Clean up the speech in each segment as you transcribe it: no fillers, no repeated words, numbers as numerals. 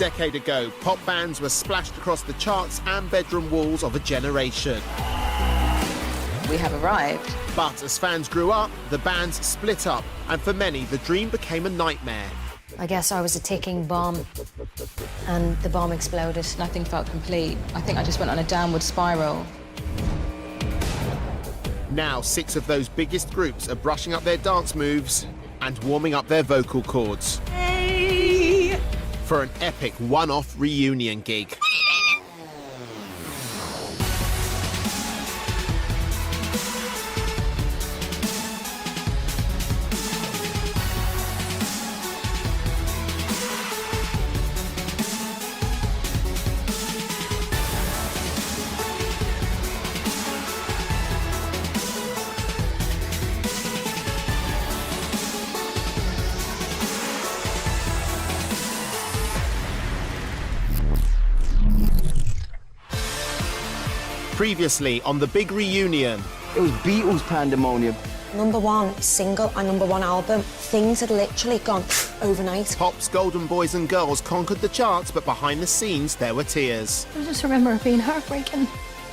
decade ago, pop bands were splashed across the charts and bedroom walls of a generation. We have arrived. But as fans grew up, the bands split up, and for many, the dream became a nightmare. I guess I was a ticking bomb, and the bomb exploded. Nothing felt complete. I think I just went on a downward spiral. Now, 6 of those biggest groups are brushing up their dance moves and warming up their vocal cords. Hey! For an epic one-off reunion gig. Previously on the big reunion. It was Beatles pandemonium. #1 single and #1 album. Things had literally gone overnight. Pop's golden boys and girls conquered the charts, but behind the scenes there were tears. I just remember it being heartbreaking.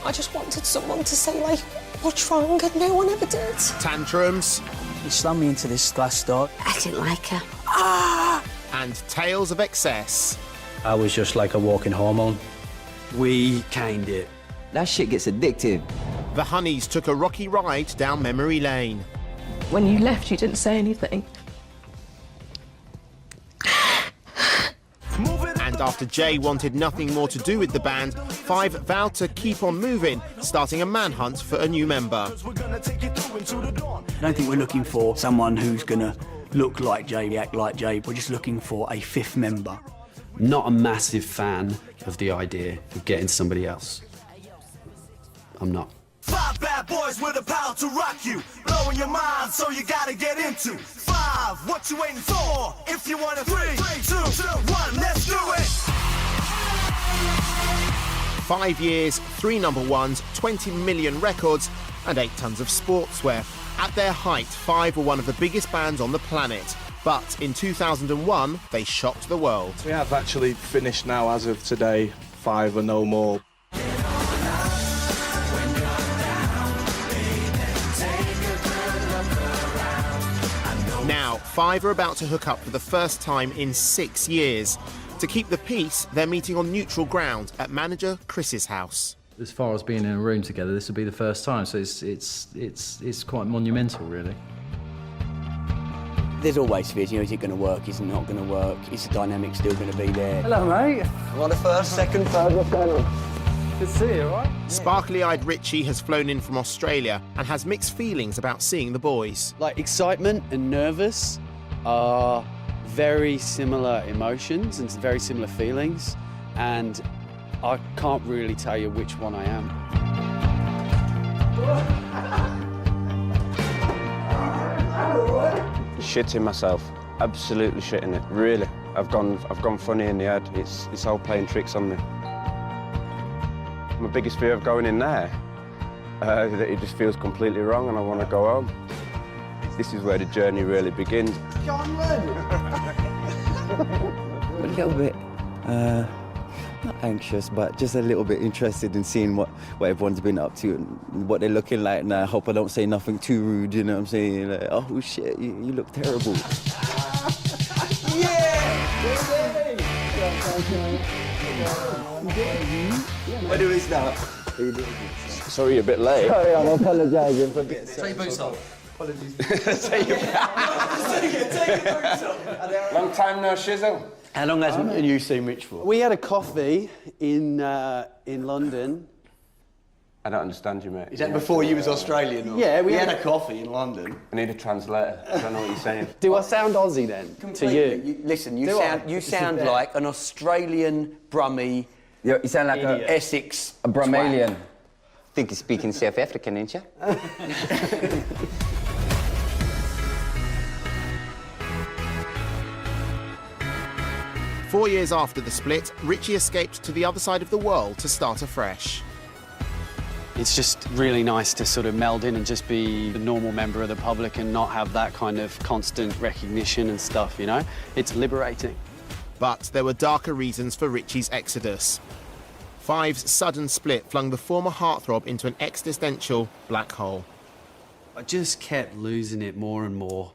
I just wanted someone to say, like, what's wrong? And no one ever did. Tantrums. He slammed me into this glass door. I didn't like her. And tales of excess. I was just like a walking hormone. We caned it. That shit gets addictive. The Honeyz took a rocky ride down memory lane. When you left, you didn't say anything. And after Jay wanted nothing more to do with the band, 5 vowed to keep on moving, starting a manhunt for a new member. I don't think we're looking for someone who's gonna look like Jay, act like Jay. We're just looking for a 5th member. Not a massive fan of the idea of getting somebody else. I'm not. 5 bad boys with the power to rock you, blowing your mind, so you gotta get into 5. What you waiting for? If you want it, 3, 2, 1, let's do it. 5 years, 3 #1s, 20 million records, and 8 tons of sportswear. At their height, 5 were one of the biggest bands on the planet. But in 2001, they shocked the world. We have actually finished now as of today. 5 are no more. Now, 5 are about to hook up for the first time in 6 years. To keep the peace, they're meeting on neutral ground at manager Chris's house. As far as being in a room together, this will be the first time, so it's quite monumental, really. There's always fears, you know, is it going to work, is it not going to work, is the dynamic still going to be there? Hello, mate. What, the first, second, third, what's going on? Good to see you, all right? Sparkly-eyed Richie has flown in from Australia and has mixed feelings about seeing the boys. Like, excitement and nervous are very similar emotions and very similar feelings, and I can't really tell you which one I am. Shitting myself, absolutely shitting it, really. I've gone funny in the head. It's all playing tricks on me. My biggest fear of going in there, that it just feels completely wrong and I want to go home. This is where the journey really begins. A little bit, not anxious, but just a little bit interested in seeing what everyone's been up to and what they're looking like. And I hope I don't say nothing too rude, you know what I'm saying? Like, oh shit, you look terrible. Where do we start? Sorry, you're a bit late. Sorry, I'm apologising for getting... Take your boots off. Apologies. Take your boots off. Long time no shizzle. How long has you seen Rich for? We had a coffee in London. I don't understand you, mate. Is that before you was Australian? Or? Yeah, we had a coffee in London. I need a translator. I don't know what you're saying. Do I sound Aussie then? Completely. To you? Listen, you Do sound like an Australian Brummy. You sound like a Essex. A Brumalian. Think you're speaking South African, ain't you? 4 years after the split, Richie escaped to the other side of the world to start afresh. It's just really nice to sort of meld in and just be the normal member of the public and not have that kind of constant recognition and stuff, you know? It's liberating. But there were darker reasons for Richie's exodus. Five's sudden split flung the former heartthrob into an existential black hole. I just kept losing it more and more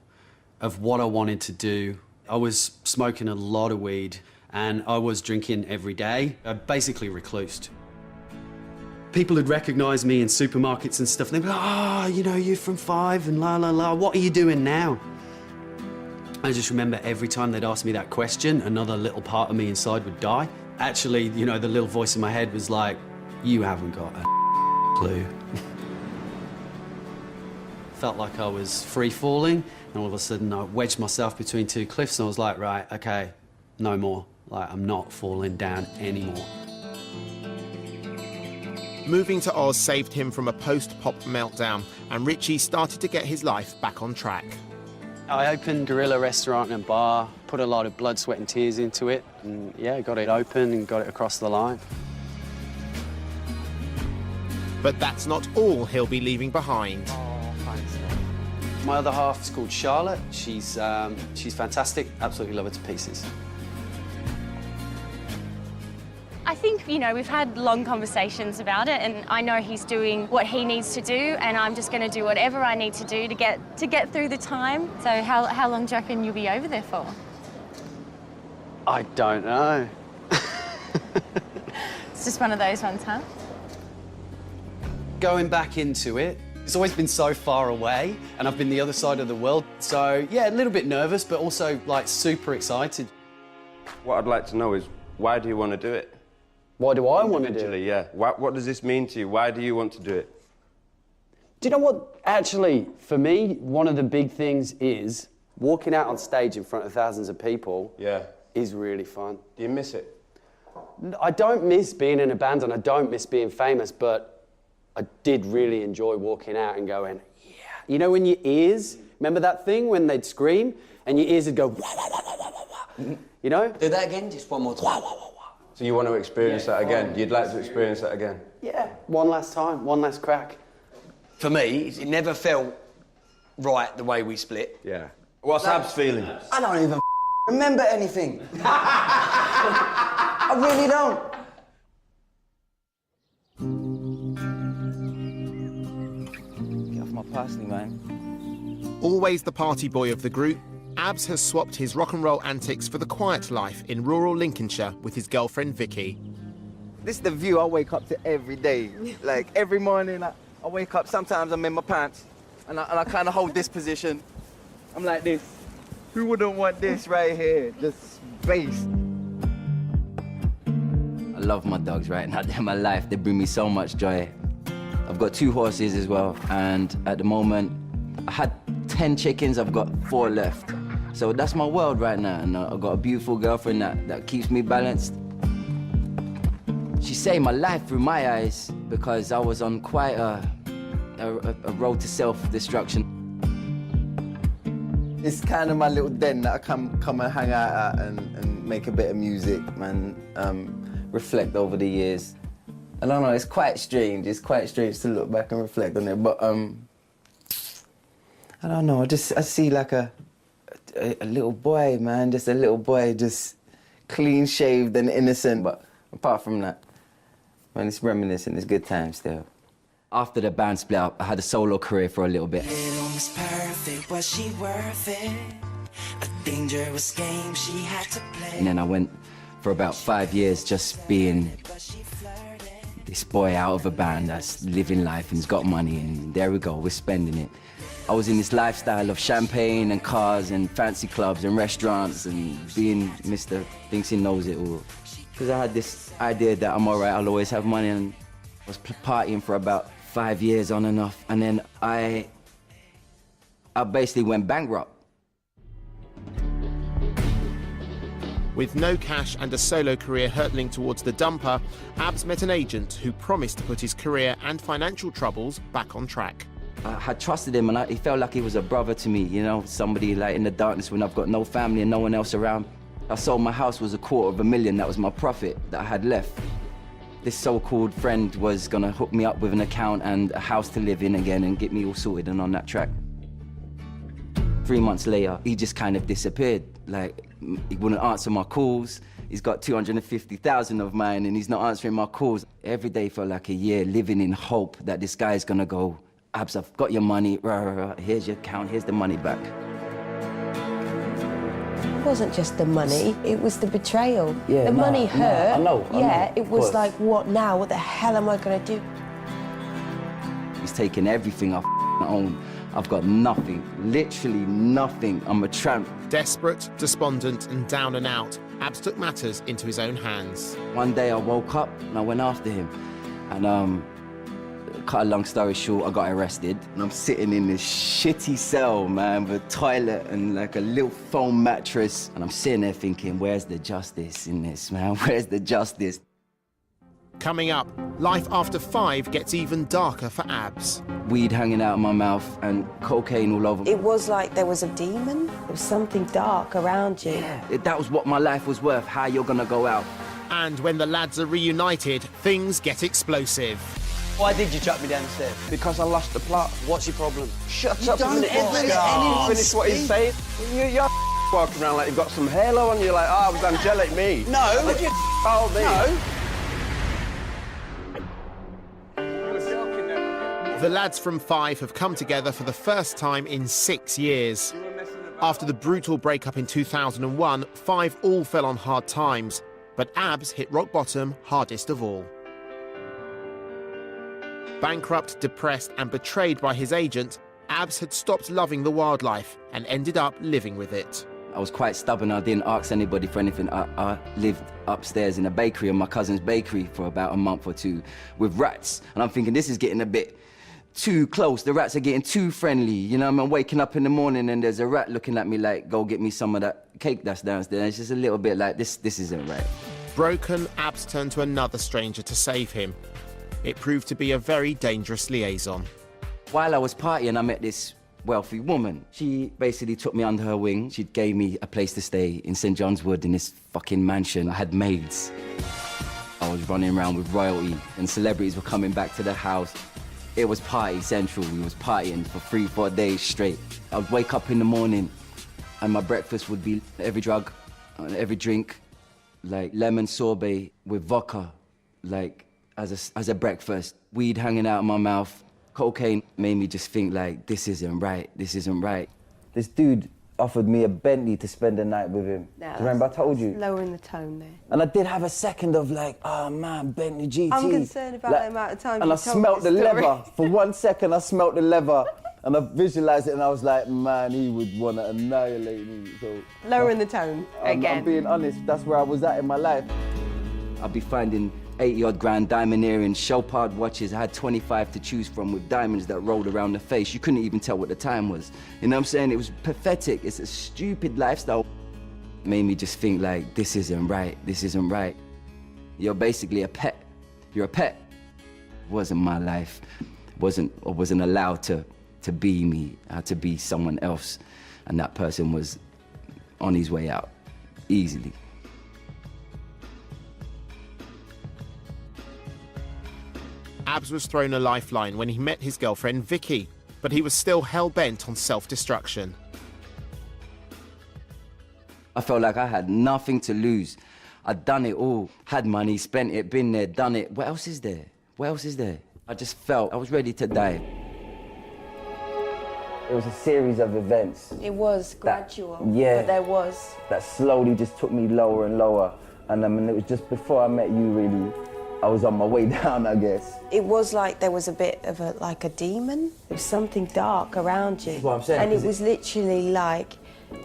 of what I wanted to do. I was smoking a lot of weed and I was drinking every day. I basically reclused. People would recognise me in supermarkets and stuff, and they'd be like, oh, you know, you're from Five and la la la, what are you doing now? I just remember every time they'd ask me that question, another little part of me inside would die. Actually, you know, the little voice in my head was like, you haven't got a clue. Felt like I was free-falling, and all of a sudden I wedged myself between two cliffs, and I was like, right, okay, no more. Like, I'm not falling down anymore. Moving to Oz saved him from a post-pop meltdown, and Richie started to get his life back on track. I opened Gorilla Restaurant and Bar, put a lot of blood, sweat and tears into it, and yeah, got it open and got it across the line. But that's not all he'll be leaving behind. Oh, thanks. My other half is called Charlotte. She's fantastic, absolutely love her to pieces. I think, you know, we've had long conversations about it, and I know he's doing what he needs to do, and I'm just going to do whatever I need to do to get through the time. So how long do you reckon you'll be over there for? I don't know. It's just one of those ones, huh? Going back into it, it's always been so far away, and I've been the other side of the world. So, yeah, a little bit nervous, but also, like, super excited. What I'd like to know is, why do you want to do it? Why do I want to do it? Yeah. What does this mean to you? Why do you want to do it? Do you know what, actually, for me, one of the big things is walking out on stage in front of thousands of people is really fun. Do you miss it? I don't miss being in a band and I don't miss being famous, but I did really enjoy walking out and going, yeah. You know when your ears, remember that thing when they'd scream and your ears would go, wah, wah, wah, wah, wah, wah. You know? Do that again, just one more time. Wah, wah, wah, wah. So you want to experience that again? You'd like to experience that again? Yeah, one last time, one last crack. For me, it never felt right the way we split. Yeah. What's Ab's feeling? I don't even remember anything. I really don't. Get off my parsley, man. Always the party boy of the group, Abs has swapped his rock and roll antics for the quiet life in rural Lincolnshire with his girlfriend Vicky. This is the view I wake up to every day. Like every morning I wake up, sometimes I'm in my pants and I kind of hold this position. I'm like this. Who wouldn't want this right here? Just space. I love my dogs right now. They're my life. They bring me so much joy. I've got 2 horses as well, and at the moment I had 10 chickens, I've got 4 left. So that's my world right now, and I've got a beautiful girlfriend that keeps me balanced. She saved my life through my eyes because I was on quite a road to self-destruction. It's kind of my little den that I come and hang out at and make a bit of music and reflect over the years. I don't know, it's quite strange. It's quite strange to look back and reflect on it, but I don't know, I see like a little boy, man, just a little boy, just clean shaved and innocent. But apart from that, man, it's reminiscent, it's good times still. After the band split up, I had a solo career for a little bit. Perfect, was she worth it? A dangerous game she had to play. And then I went for about 5 years just being this boy out of a band that's living life and he's got money, and there we go, we're spending it. I was in this lifestyle of champagne and cars and fancy clubs and restaurants and being Mr. Thinks he knows it all. Because I had this idea that I'm all right, I'll always have money, and I was partying for about 5 years on and off, and then I basically went bankrupt. With no cash and a solo career hurtling towards the dumper, Abs met an agent who promised to put his career and financial troubles back on track. I had trusted him, and he felt like he was a brother to me, you know, somebody like in the darkness when I've got no family and no one else around. I sold my house, was $250,000, that was my profit that I had left. This so-called friend was gonna hook me up with an account and a house to live in again and get me all sorted and on that track. 3 months later, he just kind of disappeared. Like, he wouldn't answer my calls. He's got 250,000 of mine and he's not answering my calls. Every day felt like a year living in hope that this guy's gonna go, Abs, I've got your money, here's your account, here's the money back. It wasn't just the money, it was the betrayal. Yeah, the money hurt. I know, it was like, what now? What the hell am I gonna do? He's taken everything I own. I've got nothing, literally nothing. I'm a tramp. Desperate, despondent and down and out, Abs took matters into his own hands. One day I woke up and I went after him. And cut a long story short, I got arrested. And I'm sitting in this shitty cell, man, with a toilet and like a little foam mattress. And I'm sitting there thinking, where's the justice in this, man? Where's the justice? Coming up, life after 5 gets even darker for Abs. Weed hanging out of my mouth and cocaine all over. It was like there was a demon. There was something dark around you. Yeah, that was what my life was worth, how you're gonna go out. And when the lads are reunited, things get explosive. Why did you chuck me down the stairs? Because I lost the plot. What's your problem? Shut up a minute. Finish what he's saying. You're walking around like you've got some halo on you, like, oh, it was angelic me. No. Would you hold me? No. The lads from 5 have come together for the first time in 6 years. After the brutal breakup in 2001, 5 all fell on hard times, but Abs hit rock bottom hardest of all. Bankrupt, depressed and betrayed by his agent, Abs had stopped loving the wildlife and ended up living with it. I was quite stubborn. I didn't ask anybody for anything. I lived upstairs in a bakery, in my cousin's bakery, for about a month or 2 with rats. And I'm thinking, this is getting a bit too close. The rats are getting too friendly. You know, I'm waking up in the morning and there's a rat looking at me like, go get me some of that cake that's downstairs. It's just a little bit like, this isn't right. Broken, Abs turned to another stranger to save him. It proved to be a very dangerous liaison. While I was partying, I met this wealthy woman. She basically took me under her wing. She gave me a place to stay in St. John's Wood in this fucking mansion. I had maids. I was running around with royalty and celebrities were coming back to the house. It was party central. We was partying for 3-4 days straight. I would wake up in the morning and my breakfast would be every drug, every drink, like lemon sorbet with vodka, like as a breakfast. Weed hanging out of my mouth. Cocaine made me just think like, this isn't right, this isn't right. This dude offered me a Bentley to spend the night with him. No, remember I told you? Lowering the tone there. And I did have a second of like, oh man, Bentley GT. I'm concerned about the amount of time and you I smelt the leather. For 1 second, I smelt the leather. And I visualised it and I was like, man, he would want to annihilate me. So, Lowering the tone again. I'm being honest, that's where I was at in my life. I'll be finding 80-odd grand diamond earrings, Chopard watches. I had 25 to choose from with diamonds that rolled around the face. You couldn't even tell what the time was. You know what I'm saying? It was pathetic. It's a stupid lifestyle. Made me just think like, this isn't right, this isn't right. You're basically a pet. You're a pet. It wasn't my life. I wasn't allowed to be me. I had to be someone else. And that person was on his way out, easily. Abs was thrown a lifeline when he met his girlfriend Vicky, but he was still hell-bent on self-destruction. I felt like I had nothing to lose. I'd done it all. Had money, spent it, been there, done it. What else is there? What else is there? I just felt I was ready to die. It was a series of events. It was gradual, but there was. That slowly just took me lower and lower. And I mean, it was just before I met you, really. I was on my way down, I guess. It was like there was a bit of a demon. There was something dark around you. That's what I'm saying. And it was literally like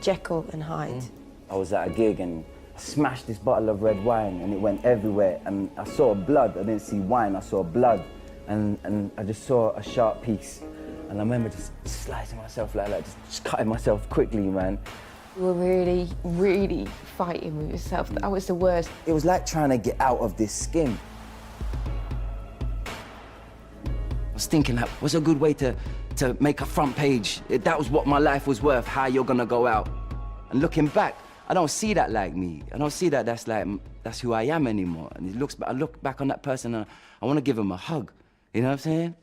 Jekyll and Hyde. I was at a gig and I smashed this bottle of red wine and it went everywhere. And I saw blood. I didn't see wine, I saw blood. And I just saw a sharp piece. And I remember just slicing myself like that, just cutting myself quickly, man. You were really, really fighting with yourself. That was the worst. It was like trying to get out of this skin. I was thinking, like, what's a good way to make a front page? That was what my life was worth, how you're gonna go out. And looking back, I don't see that like me. I don't see that that's who I am anymore. And I look back on that person and I wanna give him a hug. You know what I'm saying?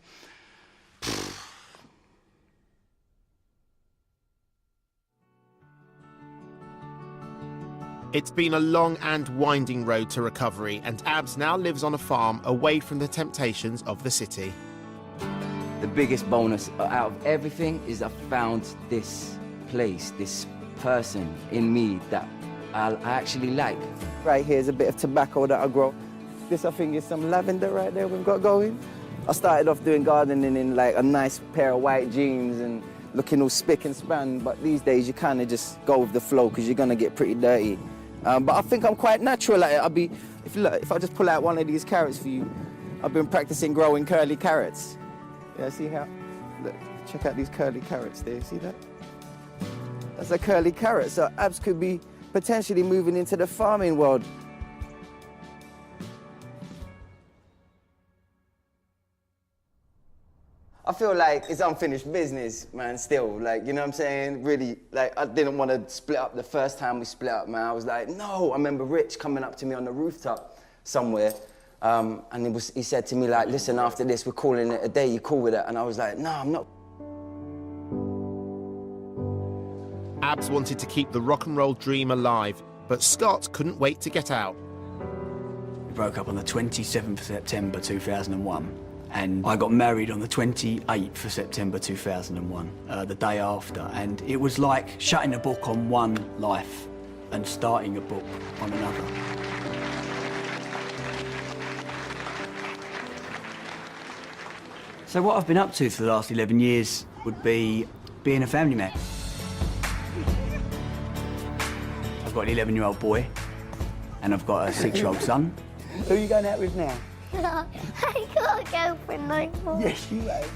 It's been a long and winding road to recovery, and Abs now lives on a farm away from the temptations of the city. The biggest bonus out of everything is I found this place, this person in me that I actually like. Right here is a bit of tobacco that I grow. This, I think, is some lavender right there we've got going. I started off doing gardening in like a nice pair of white jeans and looking all spick and span, but these days you kind of just go with the flow because you're gonna get pretty dirty. But I think I'm quite natural at it. If I just pull out one of these carrots for you, I've been practicing growing curly carrots. Yeah, see how? Look, check out these curly carrots there, see that? That's a curly carrot, so Abs could be potentially moving into the farming world. I feel like it's unfinished business, man, still. Like, you know what I'm saying? Really, like, I didn't want to split up the first time we split up, man. I was like, no. I remember Rich coming up to me on the rooftop somewhere, and he said to me, like, listen, after this, we're calling it a day. You cool with it? And I was like, no, I'm not. Abs wanted to keep the rock and roll dream alive, but Scott couldn't wait to get out. We broke up on the 27th of September 2001. And I got married on the 28th of September 2001, the day after. And it was like shutting a book on one life and starting a book on another. So what I've been up to for the last 11 years would be being a family man. I've got an 11-year-old boy and I've got a 6-year-old son. Who are you going out with now? No, I got a girlfriend no more. Yes, you have.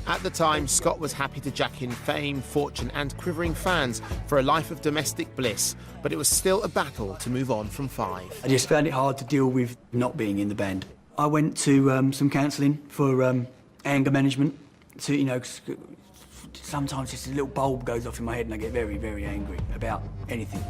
At the time, Scott was happy to jack in fame, fortune and quivering fans for a life of domestic bliss, but it was still a battle to move on from Five. I just found it hard to deal with not being in the band. I went to some counselling for anger management. So, you know, sometimes just a little bulb goes off in my head and I get very, very angry about anything.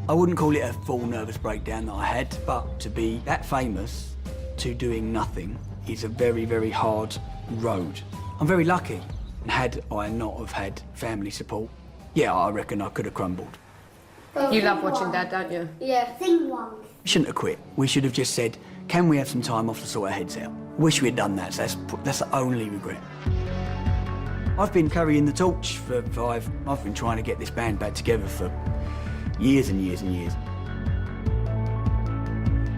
I wouldn't call it a full nervous breakdown that I had, but to be that famous to doing nothing is a very, very hard road. I'm very lucky. And had I not have had family support, yeah, I reckon I could have crumbled. You love watching that, don't you? Yeah, sing one. We shouldn't have quit. We should have just said, can we have some time off to sort our heads out? Wish we had done that, so that's the only regret. I've been carrying the torch for Five. I've been trying to get this band back together for years and years and years.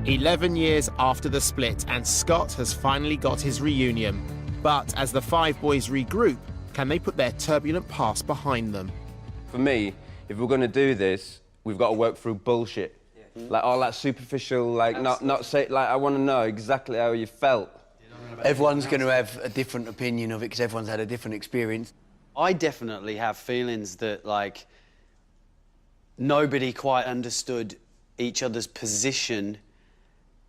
11 years after the split, and Scott has finally got his reunion. But as the Five boys regroup, can they put their turbulent past behind them? For me, if we're going to do this, we've got to work through bullshit. Like all that superficial, like not say, like I want to know exactly how you felt. Everyone's going to have a different opinion of it because everyone's had a different experience. I definitely have feelings that, like, nobody quite understood each other's position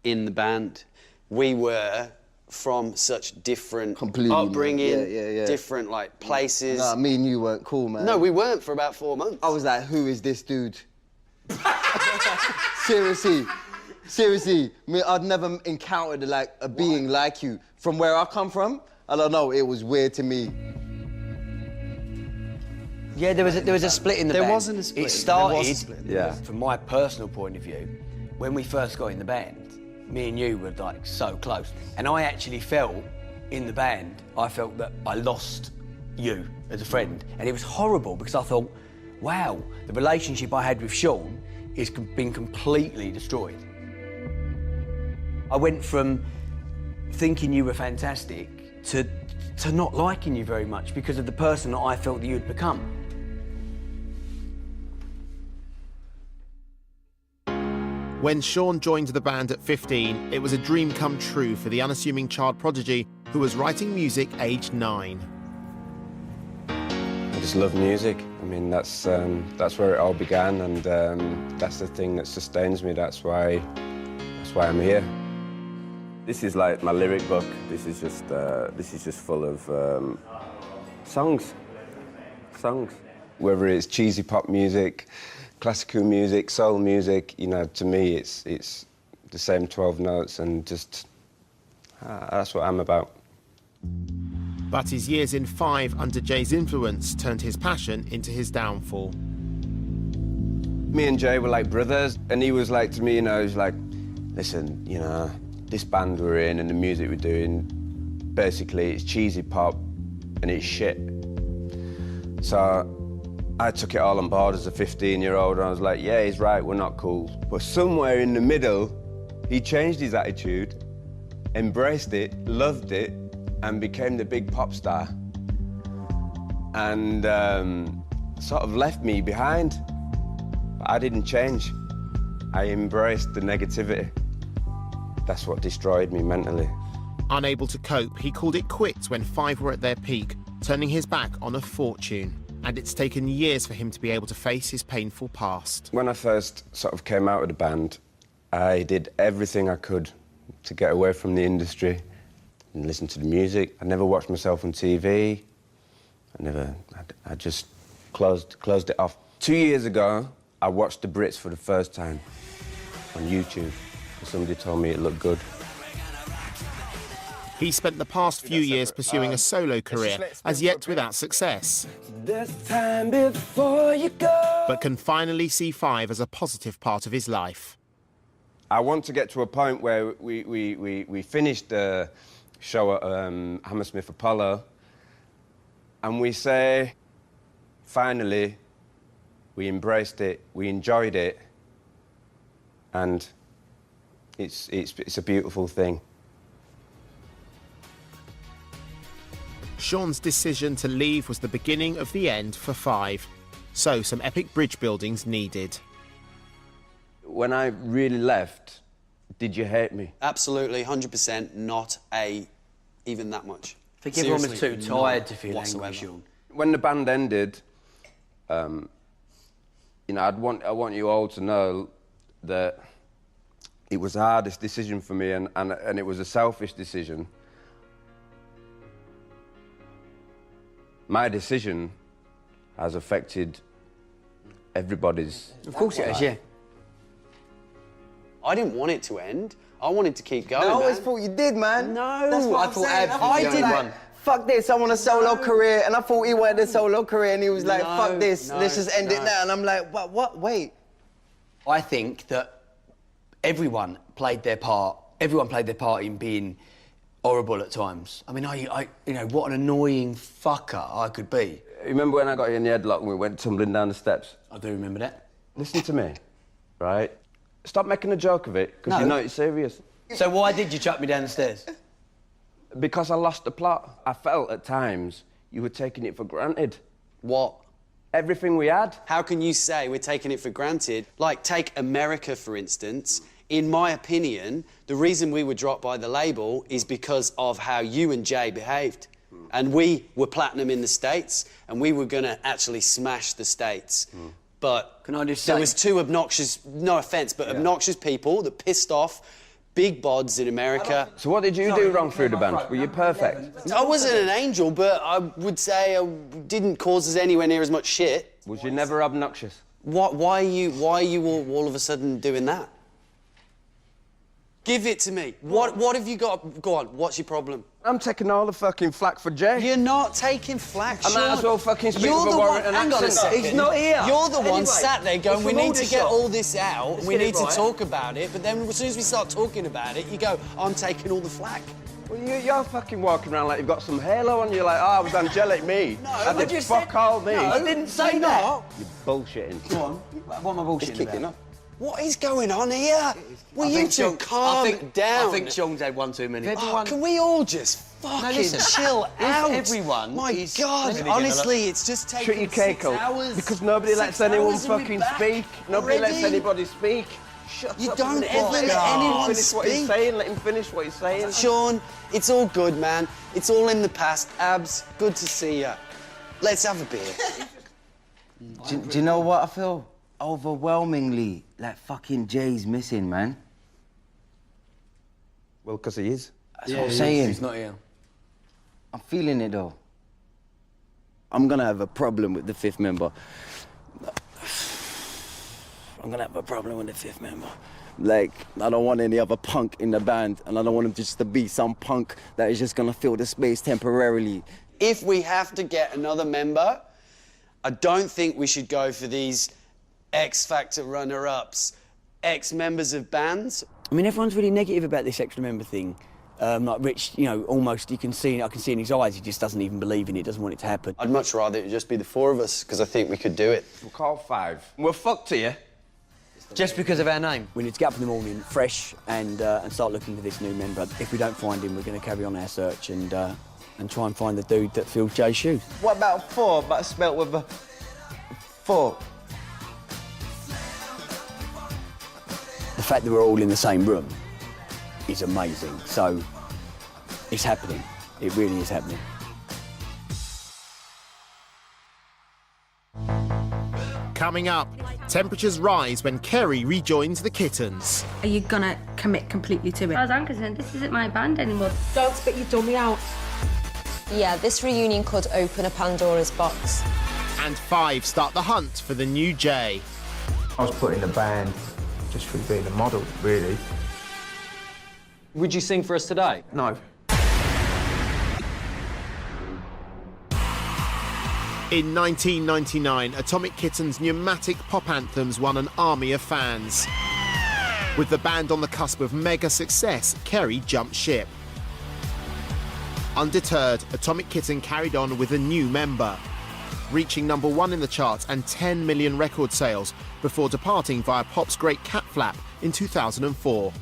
in the band. We were from such different upbringing, different, like, places. Nah, me and you weren't cool, man. No, we weren't for about 4 months. I was like, who is this dude? Seriously, I'd never encountered, like, a being like you. From where I come from, I don't know, it was weird to me. Yeah, there was a split in the band. There wasn't a split. It started, Yeah. from my personal point of view, when we first got in the band, me and you were like so close. And I actually felt in the band, I felt that I lost you as a friend. And it was horrible because I thought, wow, the relationship I had with Sean has been completely destroyed. I went from thinking you were fantastic to not liking you very much because of the person that I felt that you'd become. When Sean joined the band at 15, it was a dream come true for the unassuming child prodigy who was writing music aged 9. I just love music. I mean, that's where it all began, and that's the thing that sustains me. That's why I'm here. This is like my lyric book. This is just full of songs. Whether it's cheesy pop music, classical music, soul music, you know, to me it's the same 12 notes, and just that's what I'm about. But his years in Five under Jay's influence turned his passion into his downfall. Me and Jay were like brothers, and he was like to me, you know, he was like, listen, you know, this band we're in and the music we're doing, basically it's cheesy pop and it's shit. So I took it all on board as a 15-year-old, and I was like, yeah, he's right, we're not cool. But somewhere in the middle, he changed his attitude, embraced it, loved it, and became the big pop star. And sort of left me behind. But I didn't change. I embraced the negativity. That's what destroyed me mentally. Unable to cope, he called it quits when Five were at their peak, turning his back on a fortune. And it's taken years for him to be able to face his painful past. When I first sort of came out of the band, I did everything I could to get away from the industry and listen to the music. I never watched myself on TV. I just closed it off. 2 years ago, I watched the Brits for the first time on YouTube. Somebody told me it looked good. He spent the past few years pursuing a solo career, as yet without success. There's time before you go. But can finally see Five as a positive part of his life. I want to get to a point where we finished the show at Hammersmith Apollo, and we say, finally, we embraced it, we enjoyed it, and it's a beautiful thing. Sean's decision to leave was the beginning of the end for Five, so some epic bridge buildings needed. When I really left, did you hate me? Absolutely, 100%, not even that much. I think everyone was too tired to feel angry, Sean. When the band ended, you know, I want you all to know that it was the hardest decision for me, and it was a selfish decision. My decision has affected everybody's. Of course it has, yeah. I didn't want it to end. I wanted to keep going. I always thought you did, man. No, that's what I thought I did. Like, fuck this, I want a solo career, and I thought he wanted a solo career, and he was like, fuck this, let's just end it now. And I'm like, what? Wait. I think that everyone played their part. Everyone played their part in being horrible at times. I mean, you know, what an annoying fucker I could be. Remember when I got you in the headlock and we went tumbling down the steps? I do remember that. Listen to me, right? Stop making a joke of it, because you know it's serious. So why did you chuck me down the stairs? Because I lost the plot. I felt at times you were taking it for granted. What? Everything we had. How can you say we're taking it for granted? Like, take America, for instance. In my opinion, the reason we were dropped by the label is because of how you and Jay behaved. And we were platinum in the States, and we were going to actually smash the States. But can I just say, there was two obnoxious, no offence, but obnoxious people that pissed off big bods in America. So what did you do wrong through the band? Were you perfect? I wasn't an angel, but I would say I didn't cause us anywhere near as much shit. Was you never obnoxious? Why are you all of a sudden doing that? Give it to me. What have you got? Go on, what's your problem? I'm taking all the fucking flack for Jay. You're not taking flack, Sean. I might as well fucking speak You're with the a one. warrant and Hang on a accent. second. He's not here. You're the one Anyway, sat there going, we need to get all this out, we need to right. talk about it, but then as soon as we start talking about it, you go, I'm taking all the flack. Well, you're fucking walking around like you've got some halo on you, like, oh, I was angelic, me. No, I did fuck all me. No, I didn't say that. You're bullshitting. Go on. What am I bullshitting It's kicking about? up. What is going on here? Will you two calm down? I think Sean's had one too many. Can we all just fucking chill out? Everyone. My God, honestly, it's just taking Shut your cake 6 up. hours. Because nobody lets anyone fucking speak. Nobody lets anybody speak. Shut You up don't and ever let anyone finish what he's speak. saying. Let him finish what he's saying. Sean, it's all good, man. It's all in the past. Abs, good to see you. Let's have a beer. Do you know what I feel? Overwhelmingly, like fucking Jay's missing, man. Well, because he is. That's what I'm saying. He's not here. I'm feeling it, though. I'm gonna have a problem with the fifth member. I'm gonna have a problem with the fifth member. Like, I don't want any other punk in the band, and I don't want him just to be some punk that is just gonna fill the space temporarily. If we have to get another member, I don't think we should go for these X Factor runner-ups, ex-members of bands. I mean, everyone's really negative about this extra member thing. Like Rich, you know, almost I can see in his eyes, he just doesn't even believe in it, doesn't want it to happen. I'd much rather it just be the four of us, because I think we could do it. We'll call 5. We're fucked here. Just because of our name. We need to get up in the morning fresh and start looking for this new member. If we don't find him, we're going to carry on our search and try and find the dude that fills Jay's shoes. What about 4, but spelt with a 4? The fact that we're all in the same room is amazing. So it's happening. It really is happening. Coming up, temperatures rise when Kerry rejoins the Kittens. Are you gonna commit completely to it? As far as I'm concerned, this isn't my band anymore. Don't spit your dummy out. Yeah, this reunion could open a Pandora's box. And 5 start the hunt for the new Jay. I was put in the band just for being a model, really. Would you sing for us today? No. In 1999, Atomic Kitten's pneumatic pop anthems won an army of fans. With the band on the cusp of mega success, Kerry jumped ship. Undeterred, Atomic Kitten carried on with a new member, reaching #1 in the charts and 10 million record sales before departing via pop's great Cat Flap in 2004.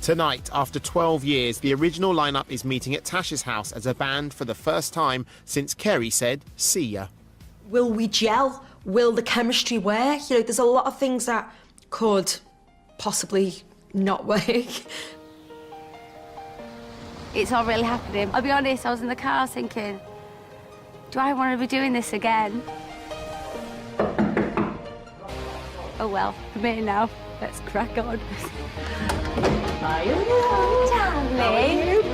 Tonight, after 12 years, the original lineup is meeting at Tash's house as a band for the first time since Kerry said, "See ya." Will we gel? Will the chemistry work? You know, there's a lot of things that could possibly not work. It's all really happening. I'll be honest, I was in the car thinking, do I want to be doing this again? Oh well, I'm here now. Let's crack on. Are you darling?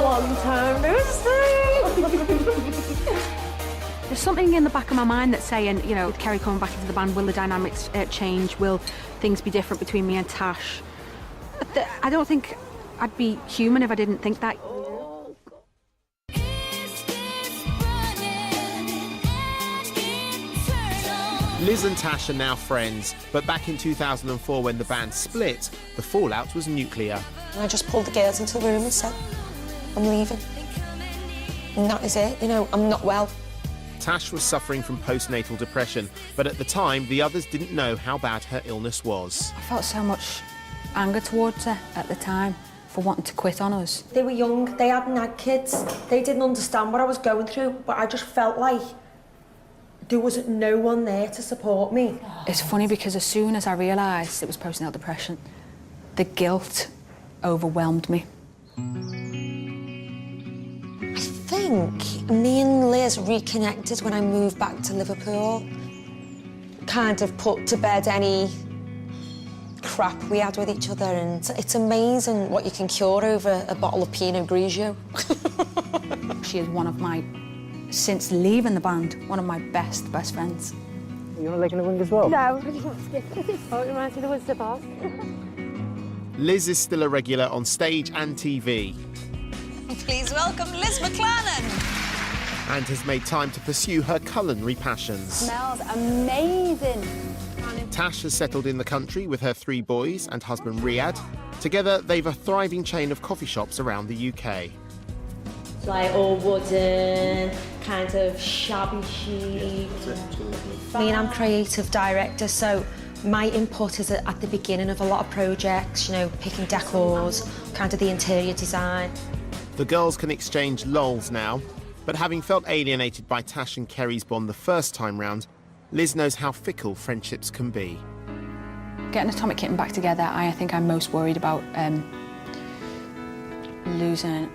Long time no see. There's something in the back of my mind that's saying, you know, with Kerry coming back into the band, will the dynamics change? Will things be different between me and Tash? I don't think I'd be human if I didn't think that. Liz and Tash are now friends, but back in 2004 when the band split, the fallout was nuclear. And I just pulled the girls into the room and said, I'm leaving. And that is it, you know, I'm not well. Tash was suffering from postnatal depression, but at the time, the others didn't know how bad her illness was. I felt so much anger towards her at the time for wanting to quit on us. They were young, they hadn't had kids, they didn't understand what I was going through, but I just felt like there was no one there to support me. It's funny because as soon as I realised it was postnatal depression, the guilt overwhelmed me. I think me and Liz reconnected when I moved back to Liverpool. Kind of put to bed any crap we had with each other, and it's amazing what you can cure over a bottle of Pinot Grigio. She is one of my, since leaving the band, one of my best friends. You want a leg in the wing as well? No, I really want to skip. Oh, it reminds me of the Woods Boss. Liz is still a regular on stage and TV. Please welcome Liz McClannon. And has made time to pursue her culinary passions. Smells amazing. Tash has settled in the country with her 3 boys and husband Riyadh. Together, they've a thriving chain of coffee shops around the UK. Like all wooden, kind of shabby chic. I mean, I'm creative director, so my input is at the beginning of a lot of projects, you know, picking decors, kind of the interior design. The girls can exchange lols now, but having felt alienated by Tash and Kerry's bond the first time round, Liz knows how fickle friendships can be. Getting Atomic Kitten back together, I think I'm most worried about losing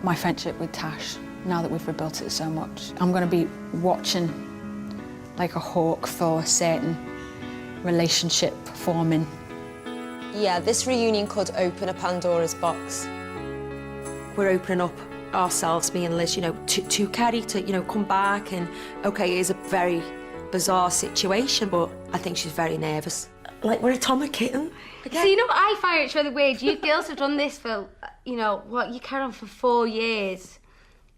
my friendship with Tash, now that we've rebuilt it so much. I'm going to be watching like a hawk for a certain relationship forming. Yeah, this reunion could open a Pandora's box. We're opening up ourselves, me and Liz, you know, to Kerry to, you know, come back and, OK, it is a very bizarre situation, but I think she's very nervous. Like we're atomic kitten. So you know what I find it's really weird? You girls have done this for, you know, what, you carried on for 4 years.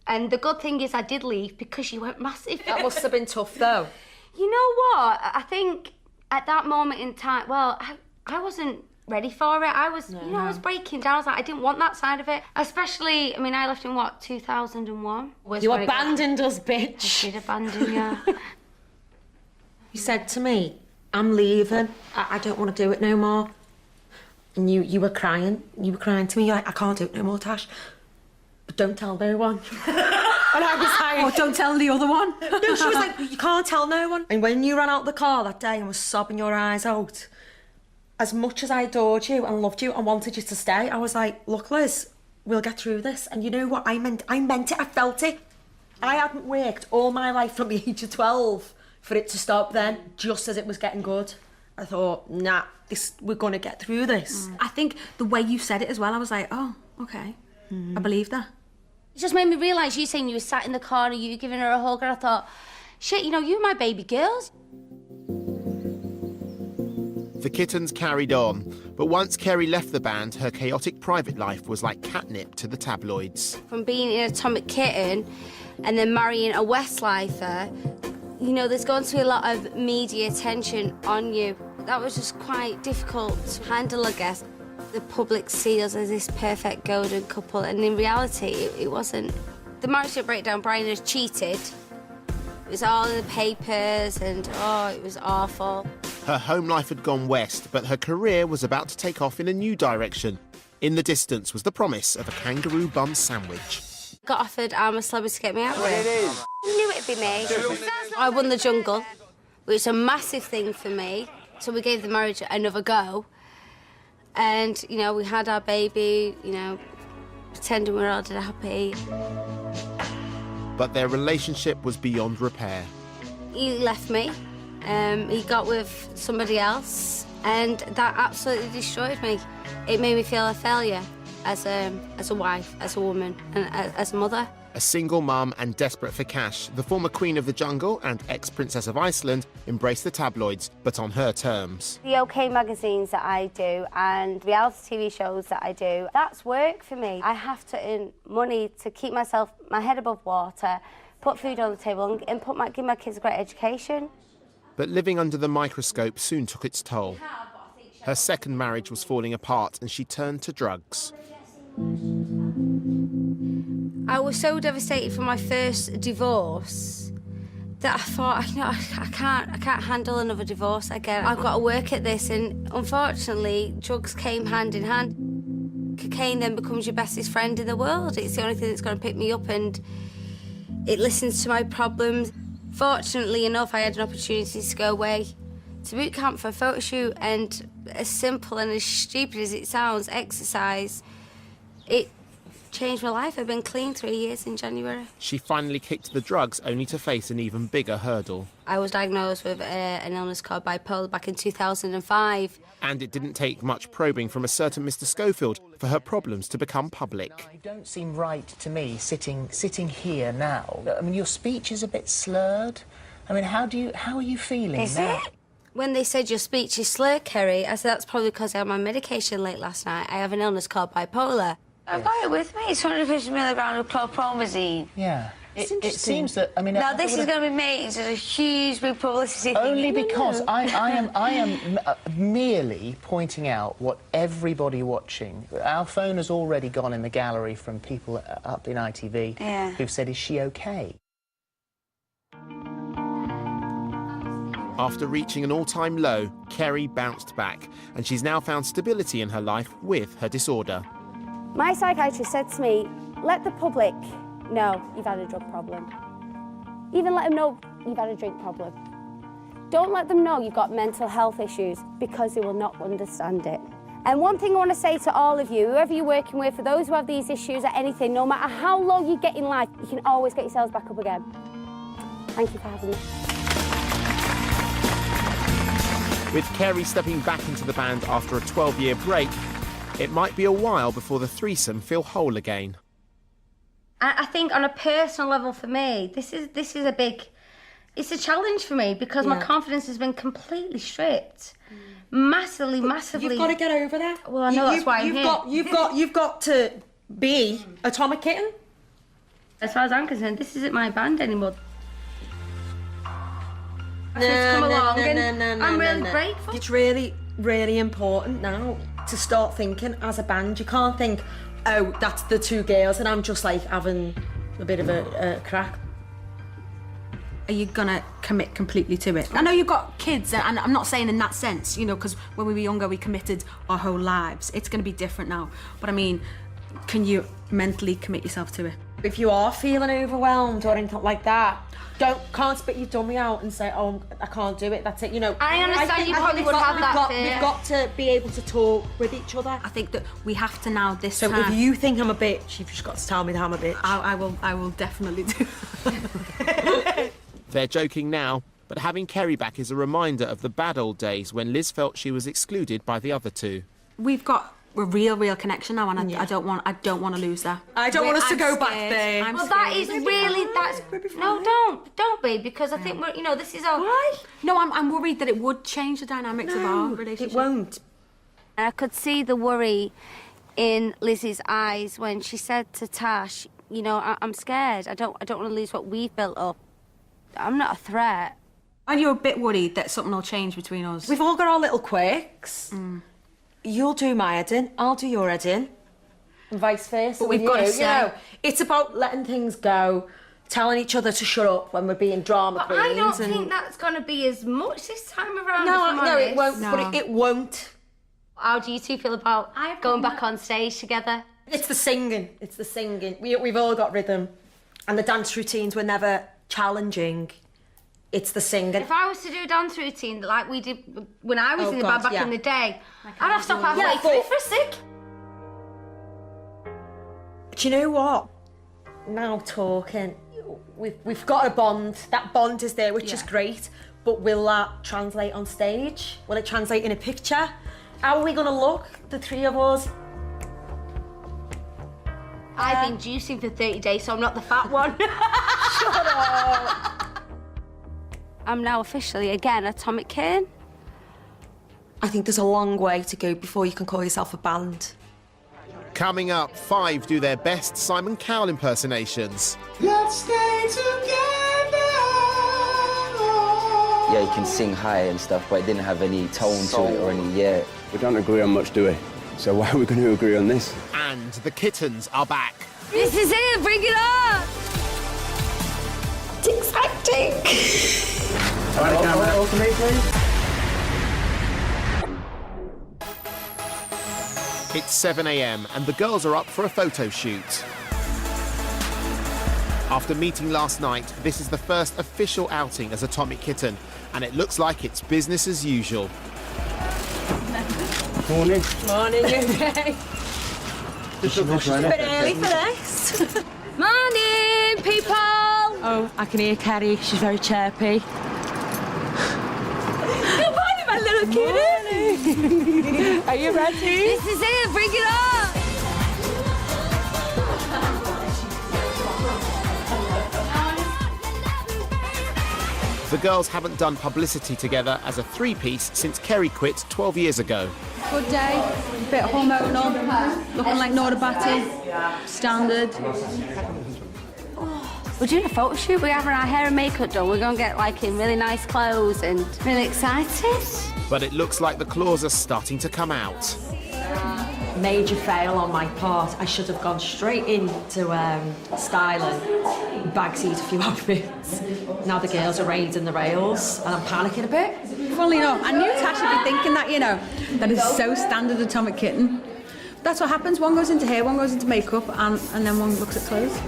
And the good thing is I did leave because you went massive. That must have been tough though. You know what? I think at that moment in time, well, I wasn't ready for it. I was, I was breaking down. I was like, I didn't want that side of it. Especially, I mean, I left in, what, 2001? You abandoned us, bitch. I did abandon you. You said to me, I'm leaving. I don't want to do it no more. And you were crying. You were crying to me. You're like, I can't do it no more, Tash. But don't tell no one. And I was like... Oh, don't tell the other one. No, she was like, you can't tell no one. And when you ran out the car that day and was sobbing your eyes out, as much as I adored you and loved you and wanted you to stay, I was like, look, Liz, we'll get through this. And you know what? I meant it. I felt it. I hadn't worked all my life from the age of 12 for it to stop then, just as it was getting good. I thought, nah, we're going to get through this. I think the way you said it as well, I was like, oh, okay. I believe that. It just made me realise you saying you were sat in the car and you were giving her a hug, and I thought, shit, you know, you're my baby girls. The Kittens carried on, but once Kerry left the band, her chaotic private life was like catnip to the tabloids. From being in Atomic Kitten and then marrying a Westlifer, you know, there's going to be a lot of media attention on you. That was just quite difficult to handle, I guess. The public see us as this perfect golden couple, and in reality, it wasn't. The marriage didn't break down. Brian had cheated. It was all in the papers, and oh, it was awful. Her home life had gone west, but her career was about to take off in a new direction. In the distance was the promise of a kangaroo bum sandwich. Got offered I'm a Celebrity to get me out of It is. I knew it'd be me. I won the Jungle, which is a massive thing for me. So we gave the marriage another go. And, you know, we had our baby, you know, pretending we were all dead happy. But their relationship was beyond repair. He left me. He got with somebody else, and that absolutely destroyed me. It made me feel a failure as a wife, as a woman, and as a mother. A single mum and desperate for cash, the former Queen of the Jungle and ex-Princess of Iceland embraced the tabloids, but on her terms. The OK magazines that I do and reality TV shows that I do, that's work for me. I have to earn money to keep my head above water, put food on the table and give my kids a great education. But living under the microscope soon took its toll. Her second marriage was falling apart and she turned to drugs. I was so devastated from my first divorce that I thought, you know, I can't handle another divorce again. I've got to work at this, and unfortunately, drugs came hand in hand. Cocaine then becomes your bestest friend in the world. It's the only thing that's going to pick me up, and it listens to my problems. Fortunately enough, I had an opportunity to go away to boot camp for a photo shoot, and as simple and as stupid as it sounds, exercise, it changed my life. I've been clean 3 years in January. She finally kicked the drugs, only to face an even bigger hurdle. I was diagnosed with an illness called bipolar back in 2005. And it didn't take much probing from a certain Mr. Schofield for her problems to become public. It don't seem right to me sitting here now. I mean, your speech is a bit slurred. I mean, how are you feeling now? When they said your speech is slurred, Kerry, I said that's probably because I had my medication late last night. I have an illness called bipolar. I've got it with me. It's 150 milligrams of chlorpromazine. Yeah. It seems that, I mean... Now, this is going to be made into a huge big publicity thing. Only because I am merely pointing out what everybody watching... Our phone has already gone in the gallery from people up in ITV who've said, is she OK? After reaching an all-time low, Kerry bounced back, and she's now found stability in her life with her disorder. My psychiatrist said to me, let the public know you've had a drug problem. Even let them know you've had a drink problem. Don't let them know you've got mental health issues, because they will not understand it. And one thing I want to say to all of you, whoever you're working with, for those who have these issues or anything, no matter how low you get in life, you can always get yourselves back up again. Thank you for having me. With Kerry stepping back into the band after a 12-year break, it might be a while before the threesome feel whole again. I think on a personal level for me, this is a big It's a challenge for me because my confidence has been completely stripped. Massively. You've got to get over that. Well, I know that's why I'm here. You've got to be Atomic Kitten. As far as I'm concerned, this isn't my band anymore. I'm really grateful. It's really, really important now to start thinking as a band. You can't think, oh, that's the two girls and I'm just like having a bit of a crack. Are you gonna commit completely to it? I know you've got kids, and I'm not saying in that sense, you know, because when we were younger, we committed our whole lives. It's gonna be different now. But I mean, can you mentally commit yourself to it? If you are feeling overwhelmed or anything like that, can't spit your dummy out and say, oh, I can't do it, that's it, you know. I understand you probably would have that fear. We've got to be able to talk with each other. I think that we have to now this time. So if you think I'm a bitch, you've just got to tell me that I'm a bitch. I will definitely do that. They're joking now, but having Kerry back is a reminder of the bad old days when Liz felt she was excluded by the other two. We've got a real connection now, and I don't want to lose that. I don't want us to go back there. Well, that is really no, don't be, because I think we're, you know, this is our. Why? No, I'm worried that it would change the dynamics of our relationship. It won't. I could see the worry in Lizzie's eyes when she said to Tash, you know, I'm scared. I don't want to lose what we've built up. I'm not a threat. And you're a bit worried that something will change between us. We've all got our little quirks. You'll do my heading, I'll do your heading, and vice versa. But we've got to say, you know, it's about letting things go, telling each other to shut up when we're being drama queens. I don't think that's going to be as much this time around. No, it won't. No. But it won't. How do you two feel about going back on stage together? It's the singing. It's the singing. We've all got rhythm, and the dance routines were never challenging. It's the singing. If I was to do a dance routine like we did when I was in the band back in the day, I'd have to stop halfway through for a sick. Do you know what? Now talking, we've got a bond. That bond is there, which is great. But will that translate on stage? Will it translate in a picture? How are we going to look, the three of us? I've been juicing for 30 days, so I'm not the fat one. Shut up. I'm now officially, again, Atomic Kitten. I think there's a long way to go before you can call yourself a band. Coming up, 5 do their best Simon Cowell impersonations. Let's stay together. Yeah, you can sing high and stuff, but it didn't have any tone to it or any, We don't agree on much, do we? So why are we going to agree on this? And the Kittens are back. This is it, bring it on! It's exciting! Over to me, please. It's 7 a.m. and the girls are up for a photo shoot. After meeting last night, this is the first official outing as Atomic Kitten, and it looks like it's business as usual. Morning. Morning, you okay? Just a bit early for this. Morning, people! Oh, I can hear Kerry. She's very chirpy. Good morning, my little kitty. Are you ready? This is it, bring it on! The girls haven't done publicity together as a three-piece since Kerry quit 12 years ago. Good day, a bit hormonal, looking like Nora Batty, standard. We're doing a photo shoot, we're having our hair and makeup done. We're going to get like in really nice clothes and really excited. But it looks like the claws are starting to come out. Major fail on my part. I should have gone straight into styling, bagsied a few outfits. Now the girls are raiding the rails and I'm panicking a bit. Funnily enough, I knew Tash would be thinking that, you know. That is so standard Atomic Kitten. That's what happens. One goes into hair, one goes into makeup, and then one looks at clothes.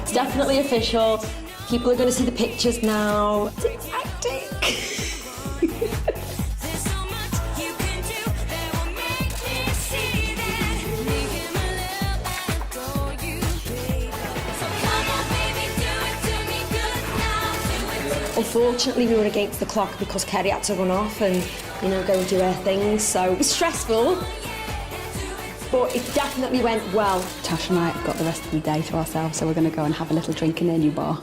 It's definitely official. People are going to see the pictures now. It's exciting. Unfortunately, we were against the clock because Kerry had to run off and, you know, go and do her things, so it was stressful. but it definitely went well. Tash and I have got the rest of the day to ourselves, so we're going to go and have a little drink in their new bar.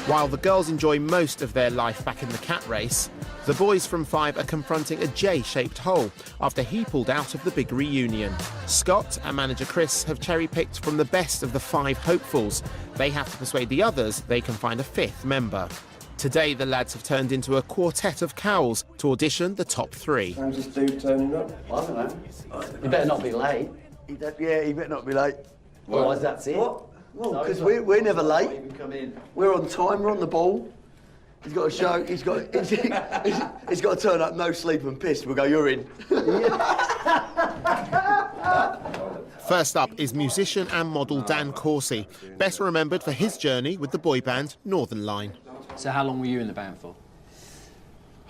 While the girls enjoy most of their life back in the cat race, the boys from 5 are confronting a J-shaped hole after he pulled out of the big reunion. Scott and manager Chris have cherry-picked from the best of the 5 hopefuls. They have to persuade the others they can find a 5th member. Today, the lads have turned into a quartet of cowls to audition the top 3. How's this dude turning up? I don't know. You better not be late. Yeah, he better not be late. Well, that's it. What? Well, because we're never late. We're on time, we're on the ball. He's got a show, he's got to turn up, no sleep and piss. We'll go, you're in. First up is musician and model Dan Coursey, best remembered for his journey with the boy band Northern Line. So how long were you in the band for?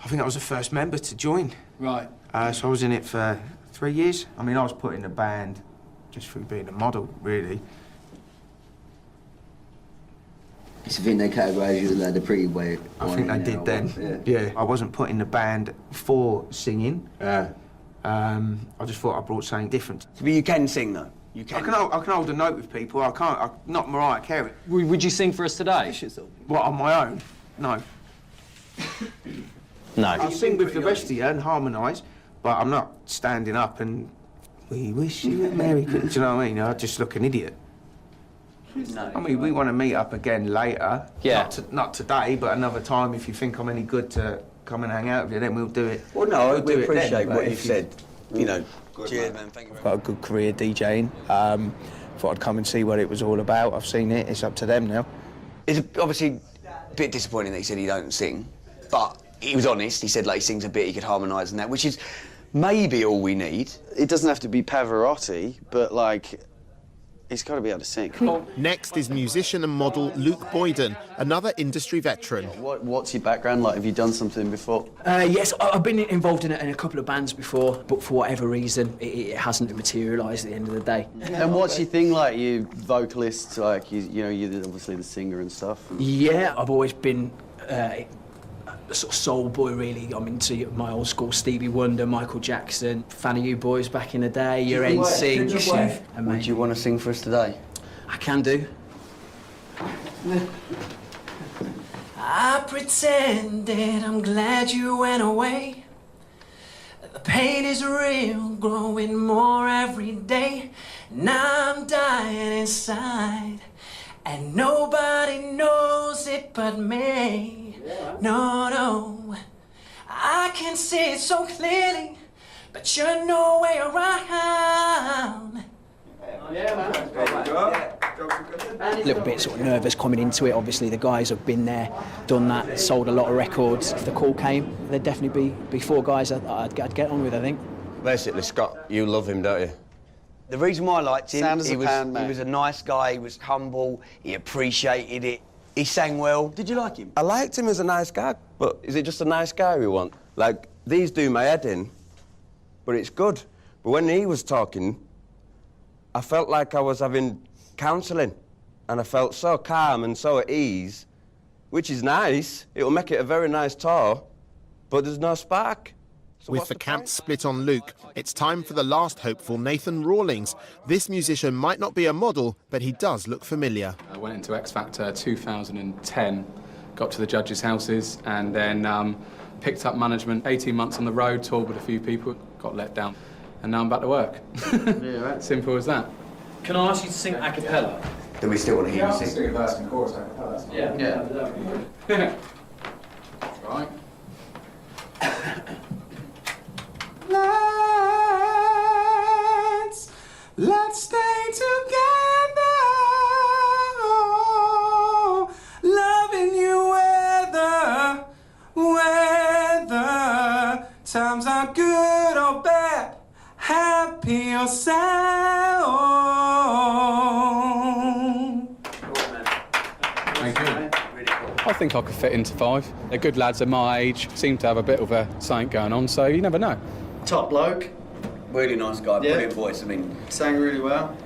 I think I was the first member to join. Right. So I was in it for 3 years. I mean, I was put in the band just through being a model, really. It's a thing they categorise you as like the pretty boy. I think they did then. Yeah. I wasn't put in the band for singing. I just thought I brought something different. But you can sing, though. You can. I can hold a note with people. Not Mariah Carey. Would you sing for us today? What, on my own? No. No. I'll sing with the rest of you and harmonise, but I'm not standing up and we wish you a Merry Christmas. Do you know what I mean? I just look an idiot. No. I mean, we want to meet up again later. Yeah. Not today, but another time. If you think I'm any good to come and hang out with you, then we'll do it. Well, no, we do it appreciate then, what but you've said. You know, cheers, man. Thank you very much. Got a good career DJing. Thought I'd come and see what it was all about. I've seen it. It's up to them now. It's obviously a bit disappointing that he said he don't sing, but he was honest. He said like he sings a bit, he could harmonise and that, which is maybe all we need. It doesn't have to be Pavarotti, but like, he's got to be able to sing. Next is musician and model Luke Boyden, another industry veteran. What's your background like? Have you done something before? Yes, I've been involved in a couple of bands before, but for whatever reason, it hasn't materialised at the end of the day. And what's your thing like? You vocalists, like you know, you're obviously the singer and stuff. Yeah, I've always been a sort of soul boy, really. I'm into my old school Stevie Wonder, Michael Jackson, fan of you boys back in the day, your NSYNC. Would you want to sing for us today? I can do. I pretended I'm glad you went away. The pain is real, growing more every day. Now I'm dying inside, and nobody knows it but me. No, no, I can see it so clearly, but you're no way around. A little bit sort of nervous coming into it. Obviously, the guys have been there, done that, sold a lot of records. If the call came, there'd definitely be 4 guys I'd get on with, I think. Basically, Scott, you love him, don't you? The reason why I liked him, He was a nice guy, he was humble, he appreciated it. He sang well. Did you like him? I liked him as a nice guy, but is it just a nice guy we want? Like, these do my head in, but it's good. But when he was talking, I felt like I was having counselling, and I felt so calm and so at ease, which is nice. It'll make it a very nice tour, but there's no spark. So with the camp split on Luke, it's time for the last hopeful, Nathan Rawlings. This musician might not be a model, but he does look familiar. I went into X Factor 2010, got to the judges' houses, and then picked up management. 18 months on the road, toured with a few people, got let down, and now I'm back to work. Yeah, right. Simple as that. Can I ask you to sing a cappella? Do we still want to hear you sing? Sing a verse and chorus a cappella. Yeah. Right. Let's stay together, loving you whether times are good or bad, happy or sad. Thank you. I think I could fit into 5. They're good lads at my age, seem to have a bit of a something going on, so you never know. Top bloke. Really nice guy, brilliant voice. I mean, sang really well.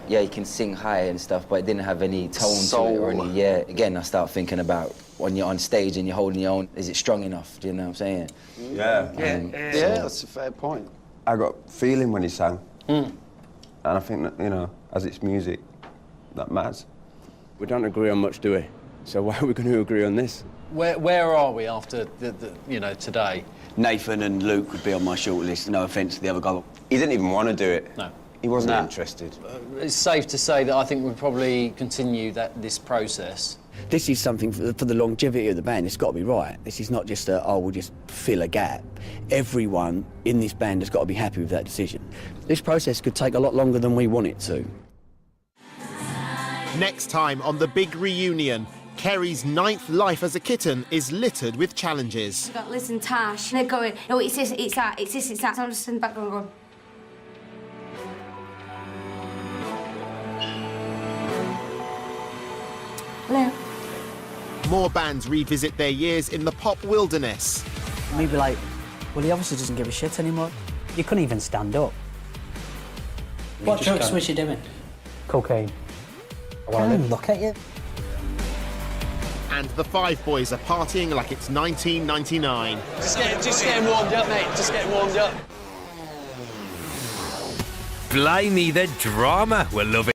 Yeah, he can sing high and stuff, but it didn't have any tone to it or any. Yeah, again, I start thinking about when you're on stage and you're holding your own, is it strong enough? Do you know what I'm saying? Yeah. Yeah, that's a fair point. I got feeling when he sang. And I think that, you know, as it's music, that matters. We don't agree on much, do we? So why are we going to agree on this? Where are we after you know, today? Nathan and Luke would be on my shortlist. No offence to the other guy. He didn't even want to do it. No. He wasn't interested. It's safe to say that I think we'll probably continue this process. This is something for the longevity of the band. It's got to be right. This is not just we'll just fill a gap. Everyone in this band has got to be happy with that decision. This process could take a lot longer than we want it to. Next time on The Big Reunion, Kerry's 9th life as a kitten is littered with challenges. We've got Liz and Tash. They're going, no, it's this, it's that, it's this, it's that. So I'm just in the background going... Hello. More bands revisit their years in the pop wilderness. Maybe like, well, he obviously doesn't give a shit anymore. You couldn't even stand up. What drugs was you doing? Cocaine. Look at you. And the Five Boys are partying like it's 1999. Just getting warmed up, mate. Just getting warmed up. Blimey, the drama. We'll love it.